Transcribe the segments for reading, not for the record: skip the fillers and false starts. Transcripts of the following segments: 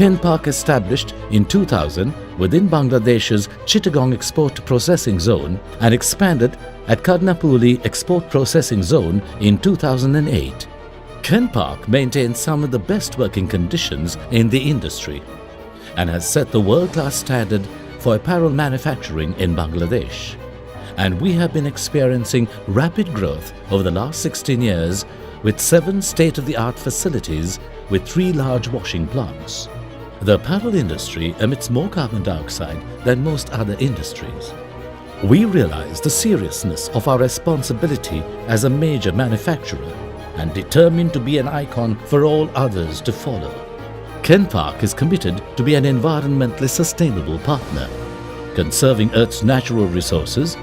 Kenpark established in 2000 within Bangladesh's Chittagong Export Processing Zone and expanded at Kadnapuli Export Processing Zone in 2008. Kenpark maintains some of the best working conditions in the industry and has set the world-class standard for apparel manufacturing in Bangladesh. And we have been experiencing rapid growth over the last 16 years with 7 state-of-the-art facilities with 3 large washing plants. The apparel industry emits more carbon dioxide than most other industries. We realize the seriousness of our responsibility as a major manufacturer and determined to be an icon for all others to follow. Kenpark is committed to be an environmentally sustainable partner, conserving Earth's natural resources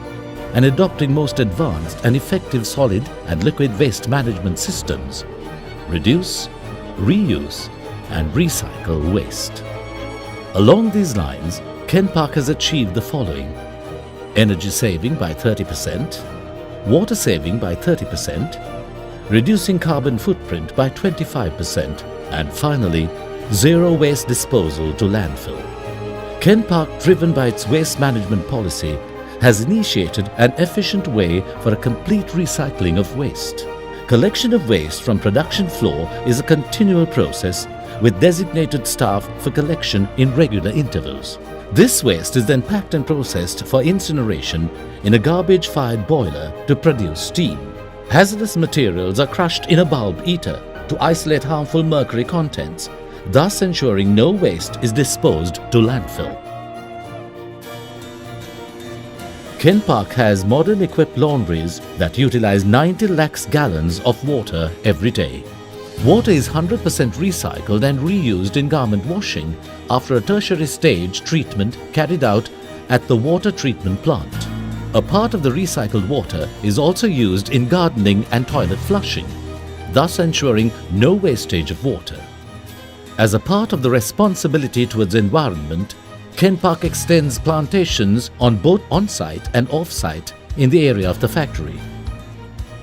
and adopting most advanced and effective solid and liquid waste management systems, reduce, reuse and recycle waste. Along these lines, Kenpark has achieved the following: energy saving by 30%, water saving by 30%, reducing carbon footprint by 25%, and finally, zero waste disposal to landfill. Kenpark, driven by its waste management policy, has initiated an efficient way for a complete recycling of waste. Collection of waste from production floor is a continual process with designated staff for collection in regular intervals. This waste is then packed and processed for incineration in a garbage-fired boiler to produce steam. Hazardous materials are crushed in a bulb eater to isolate harmful mercury contents, thus ensuring no waste is disposed to landfill. Kenpark has modern equipped laundries that utilize 90 lakhs gallons of water every day. Water is 100% recycled and reused in garment washing after a tertiary stage treatment carried out at the water treatment plant. A part of the recycled water is also used in gardening and toilet flushing, thus ensuring no wastage of water. As a part of the responsibility towards environment, Kenpark extends plantations on both on-site and off-site in the area of the factory.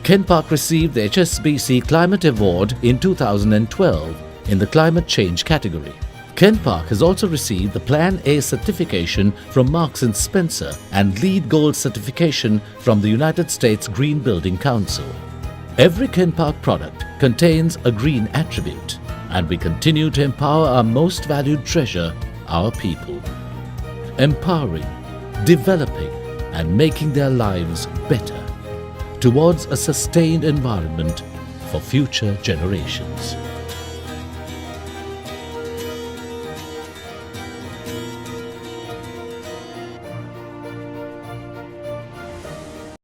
Kenpark received the HSBC Climate Award in 2012 in the climate change category. Kenpark has also received the Plan A certification from Marks & Spencer and LEED Gold certification from the United States Green Building Council. Every Kenpark product contains a green attribute, and we continue to empower our most valued treasure, our people. Empowering, developing and making their lives better towards a sustained environment for future generations.